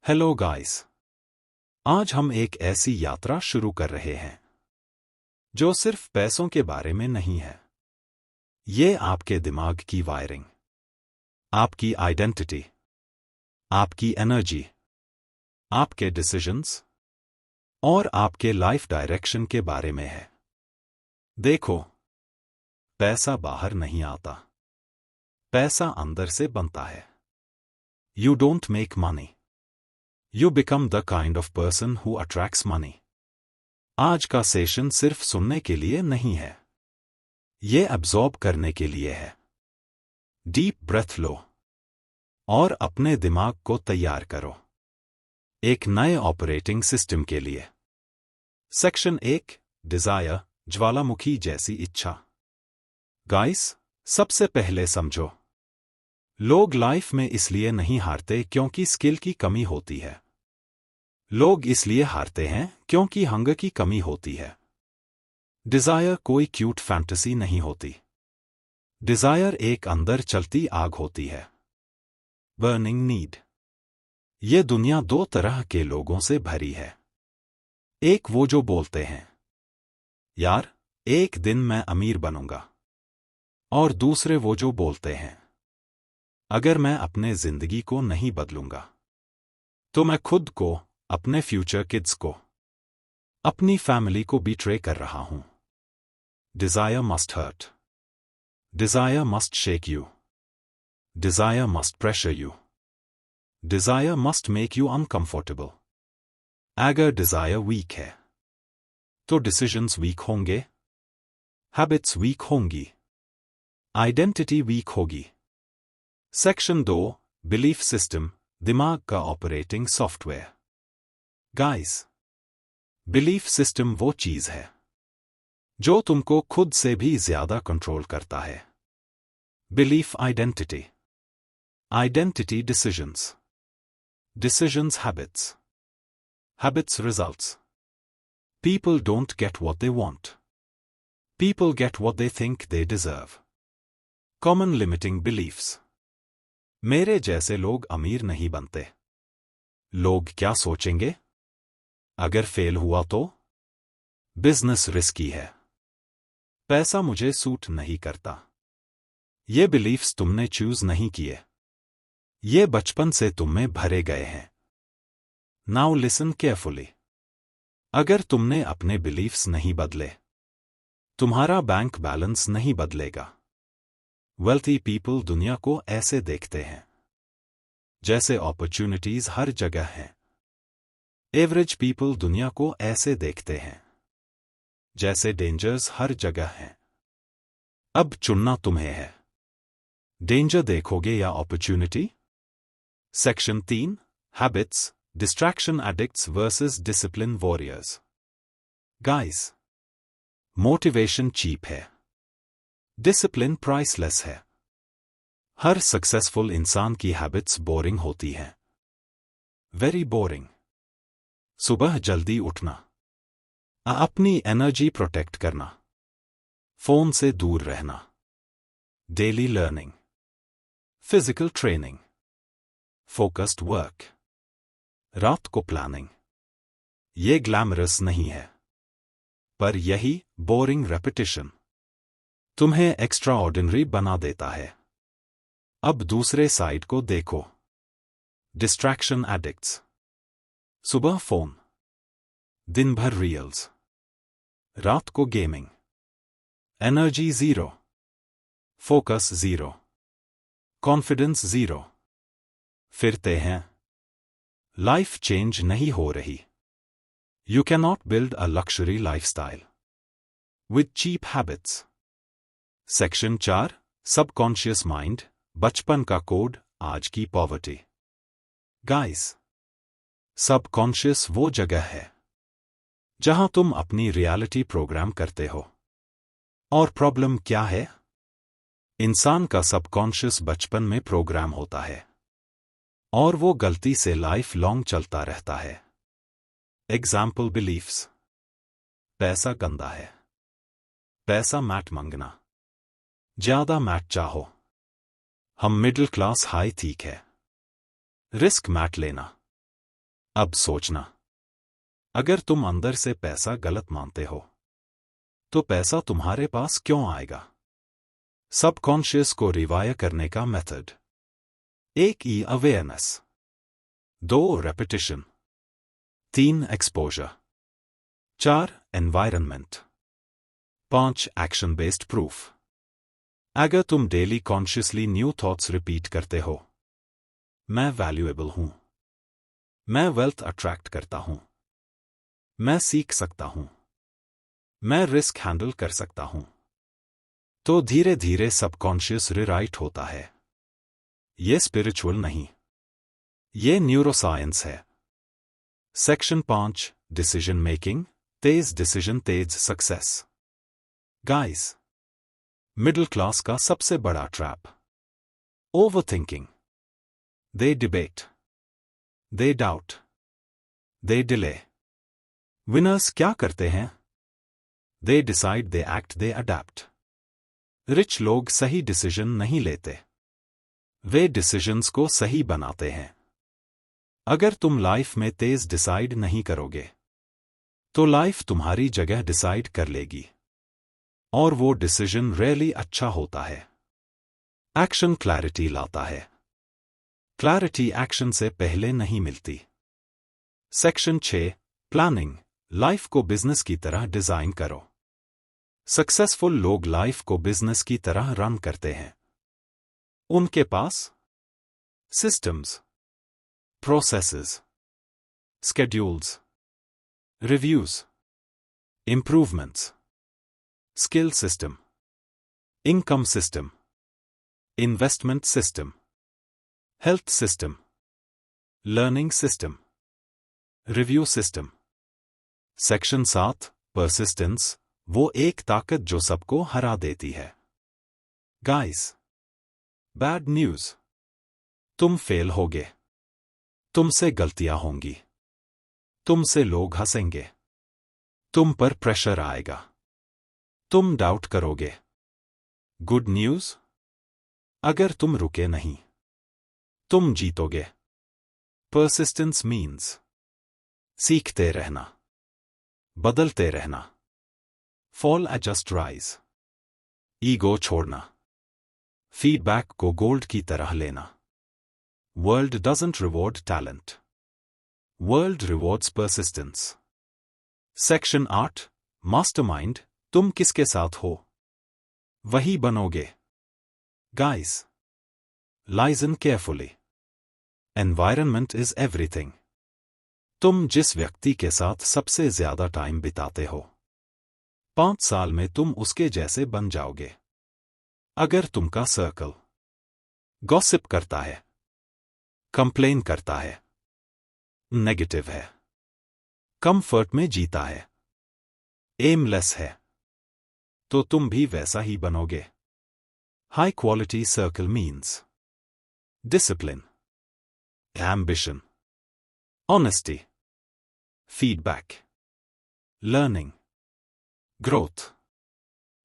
Hello guys. आज हम एक ऐसी यात्रा शुरू कर रहे हैं जो सिर्फ पैसों के बारे में नहीं है। ये आपके दिमाग की वायरिंग, आपकी आइडेंटिटी, आपकी एनर्जी, आपके डिसीजंस और आपके लाइफ डायरेक्शन के बारे में है। देखो, पैसा बाहर नहीं आता, पैसा अंदर से बनता है। You don't make money, You become the kind of person who attracts money. आज का सेशन सिर्फ सुनने के लिए नहीं है, ये अब्सॉर्ब करने के लिए है। डीप ब्रेथ लो और अपने दिमाग को तैयार करो एक नए ऑपरेटिंग सिस्टम के लिए। सेक्शन 1, डिजायर, ज्वालामुखी जैसी इच्छा। गाइस, सबसे पहले समझो, लोग लाइफ में इसलिए नहीं हारते क्योंकि स्किल की कमी होती है। लोग इसलिए हारते हैं क्योंकि हंगर की कमी होती है। डिजायर कोई क्यूट फैंटेसी नहीं होती। डिजायर एक अंदर चलती आग होती है, बर्निंग नीड। ये दुनिया दो तरह के लोगों से भरी है। एक वो जो बोलते हैं, यार एक दिन मैं अमीर बनूंगा, और दूसरे वो जो बोलते हैं, अगर मैं अपने जिंदगी को नहीं बदलूंगा तो मैं खुद को, अपने फ्यूचर किड्स को, अपनी फैमिली को बिट्रे कर रहा हूं। Desire must hurt, desire must shake you, desire must pressure you, desire must make you uncomfortable. अगर डिजायर वीक है तो डिसीजंस वीक होंगे, हैबिट्स वीक होंगी, आइडेंटिटी वीक होगी। सेक्शन 2, बिलीफ सिस्टम, दिमाग का operating software. Guys, belief system वो चीज है जो तुमको खुद से भी ज्यादा कंट्रोल करता है। Belief identity, identity decisions, decisions habits, habits results. People don't get what they want, people get what they think they deserve. Common limiting beliefs. मेरे जैसे लोग अमीर नहीं बनते। लोग क्या सोचेंगे अगर फेल हुआ तो? बिजनेस रिस्की है, पैसा मुझे सूट नहीं करता। ये बिलीफ्स तुमने चूज नहीं किए, ये बचपन से तुम में भरे गए हैं। Now listen carefully. अगर तुमने अपने बिलीफ्स नहीं बदले, तुम्हारा बैंक बैलेंस नहीं बदलेगा। वेल्थी पीपल दुनिया को ऐसे देखते हैं जैसे अपॉर्चुनिटीज हर जगह हैं। एवरेज पीपल दुनिया को ऐसे देखते हैं जैसे डेंजर्स हर जगह हैं। अब चुनना तुम्हें है, डेंजर देखोगे या opportunity. Section 3, habits, distraction addicts versus discipline warriors. Guys, motivation cheap है, डिसिप्लिन प्राइसलेस है। हर सक्सेसफुल इंसान की हैबिट्स बोरिंग होती हैं, वेरी बोरिंग। सुबह जल्दी उठना, अपनी एनर्जी प्रोटेक्ट करना, फोन से दूर रहना, daily learning, physical training, focused work, रात को प्लानिंग। ये ग्लैमरस नहीं है, पर यही बोरिंग रेपिटेशन तुम्हें एक्स्ट्रा ऑर्डिनरी बना देता है। अब दूसरे साइड को देखो, डिस्ट्रैक्शन एडिक्ट्स। सुबह फोन, दिन भर रील्स, रात को gaming. Energy zero, focus zero, confidence zero. फिरते हैं, लाइफ चेंज नहीं हो रही। You can not build a luxury lifestyle with cheap habits. Section 4, subconscious mind, बचपन का कोड, आज की पॉवर्टी। गाइस, सबकॉन्शियस वो जगह है जहां तुम अपनी रियलिटी प्रोग्राम करते हो। और प्रॉब्लम क्या है? इंसान का सबकॉन्शियस बचपन में प्रोग्राम होता है और वो गलती से लाइफ लॉन्ग चलता रहता है। Example beliefs. पैसा गंदा है, पैसा मैट मंगना, ज्यादा मैट चाहो, हम मिडिल क्लास हाई ठीक है, रिस्क मैट लेना, अब सोचना, अगर तुम अंदर से पैसा गलत मानते हो तो पैसा तुम्हारे पास क्यों आएगा? सबकॉन्शियस को रिवायर करने का method. 1 awareness, 2 repetition, 3 exposure, 4 environment, 5 action based proof. अगर तुम daily consciously new thoughts repeat करते हो, मैं वैल्यूएबल हूं, मैं वेल्थ अट्रैक्ट करता हूं, मैं सीख सकता हूं, मैं रिस्क हैंडल कर सकता हूं, तो धीरे धीरे सबकॉन्शियस रिराइट होता है। ये स्पिरिचुअल नहीं, ये न्यूरोसाइंस है। सेक्शन 5, डिसीजन मेकिंग, तेज डिसीजन तेज सक्सेस। गाइस, मिडिल क्लास का सबसे बड़ा ट्रैप, ओवर थिंकिंग। दे डिबेट, दे डाउट, दे डिले। विनर्स क्या करते हैं? They decide, they act, they adapt. Rich लोग सही डिसीजन नहीं लेते, वे डिसीजंस को सही बनाते हैं। अगर तुम लाइफ में तेज डिसाइड नहीं करोगे तो लाइफ तुम्हारी जगह डिसाइड कर लेगी, और वो डिसीजन रियली अच्छा होता है। एक्शन क्लैरिटी लाता है, क्लैरिटी एक्शन से पहले नहीं मिलती। सेक्शन 6, प्लानिंग, लाइफ को बिजनेस की तरह डिजाइन करो। सक्सेसफुल लोग लाइफ को बिजनेस की तरह रन करते हैं। उनके पास systems, processes, schedules, reviews, improvements, skill system, income system, investment system, health system, learning system, review system. Section 7, persistence, वो एक ताकत जो सबको हरा देती है। गाइस, बैड न्यूज, तुम फेल होगे, तुमसे गलतियां होंगी, तुमसे लोग हंसेंगे, तुम पर प्रेशर आएगा, तुम डाउट करोगे। गुड न्यूज, अगर तुम रुके नहीं, तुम जीतोगे। परसिस्टेंस मीन्स सीखते रहना, बदलते रहना, फॉल एडजस्ट राइज, ईगो छोड़ना, फीडबैक को गोल्ड की तरह लेना। World doesn't reward talent, world rewards persistence. Section 8, mastermind, तुम किसके साथ हो वही बनोगे। Guys, listen carefully, environment is everything. तुम जिस व्यक्ति के साथ सबसे ज्यादा टाइम बिताते हो, 5 साल में तुम उसके जैसे बन जाओगे। अगर तुमका सर्कल गॉसिप करता है, कंप्लेन करता है, नेगेटिव है, कंफर्ट में जीता है, एमलेस है, तो तुम भी वैसा ही बनोगे। High quality circle means discipline, ambition, honesty, feedback, learning, growth.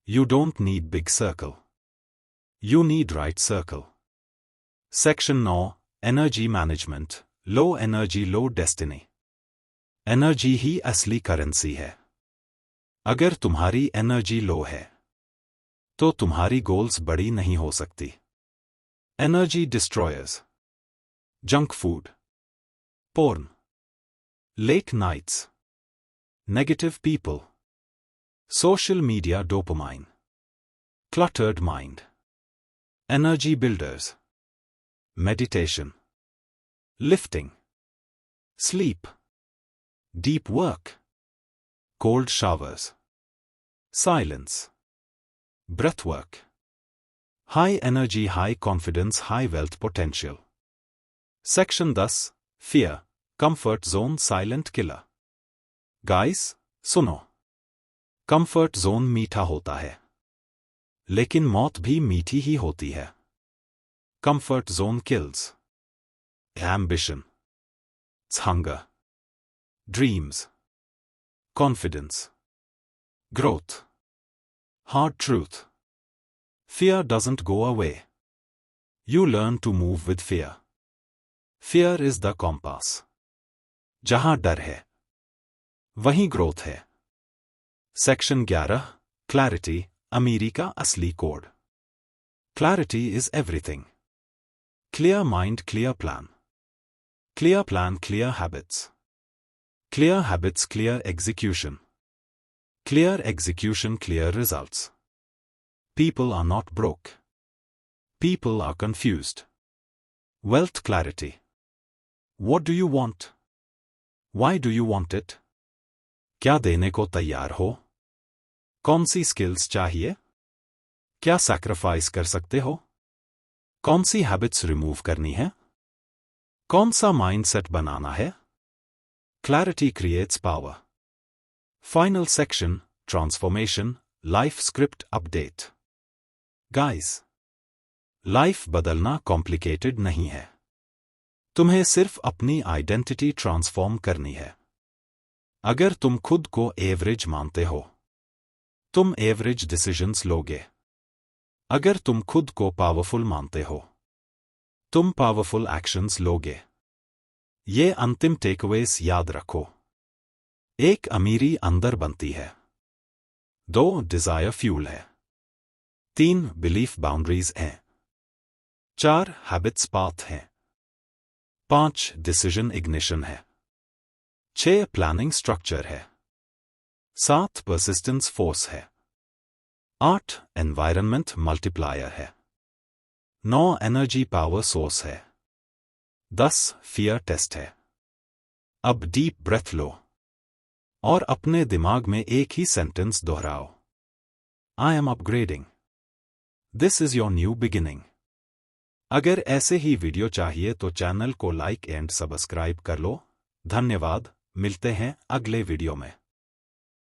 You don't need big circle. You need right circle. Section 9, energy management, low energy low destiny. Energy ही असली करेंसी है। अगर तुम्हारी एनर्जी लो है तो तुम्हारी गोल्स बड़ी नहीं हो सकती। Energy destroyers, junk food, porn, late nights, negative people, social media dopamine, cluttered mind. Energy builders, meditation, lifting, sleep, deep work, cold showers, silence, breathwork. High energy, high confidence, high wealth potential. Section 10, fear, comfort zone silent killer. Guys, सुनो, comfort zone मीठा होता है, लेकिन मौत भी मीठी ही होती है। Comfort zone kills ambition, hunger, dreams, confidence, growth. Hard truth. Fear doesn't go away. You learn to move with fear. Fear is the compass. जहां डर है वहीं ग्रोथ है। सेक्शन 11 क्लैरिटी, अमीरी का असली code. Clarity is everything. Clear mind, clear plan. Clear plan, clear habits. Clear habits, clear execution. Clear execution, clear results. People are not broke. People are confused. Wealth clarity. What do you want? Why do you want it? क्या देने को तैयार हो? कौन सी skills चाहिए? क्या sacrifice कर सकते हो? कौन सी हैबिट्स रिमूव करनी है? कौन सा माइंडसेट बनाना है? Clarity creates power. Final section, Transformation, Life Script Update. Guys, life बदलना कॉम्प्लिकेटेड नहीं है। तुम्हें सिर्फ अपनी आइडेंटिटी ट्रांसफॉर्म करनी है। अगर तुम खुद को एवरेज मानते हो, तुम एवरेज डिसीजंस लोगे। अगर तुम खुद को पावरफुल मानते हो, तुम पावरफुल एक्शंस लोगे। ये अंतिम टेकअवेज याद रखो। एक अमीरी अंदर बनती है। 2 डिजायर फ्यूल है। 3 बिलीफ बाउंड्रीज हैं। 4 हैबिट्स पाथ हैं। 5 डिसीजन इग्निशन है। 6 प्लानिंग स्ट्रक्चर है। 7 परसिस्टेंस फोर्स है। 8 एनवायरनमेंट मल्टीप्लायर है। 9 एनर्जी पावर सोर्स है। 10 फियर टेस्ट है। अब डीप ब्रेथ लो और अपने दिमाग में एक ही सेंटेंस दोहराओ। I am upgrading. This is your new beginning. अगर ऐसे ही वीडियो चाहिए तो चैनल को लाइक एंड सब्सक्राइब कर लो। धन्यवाद, मिलते हैं अगले वीडियो में।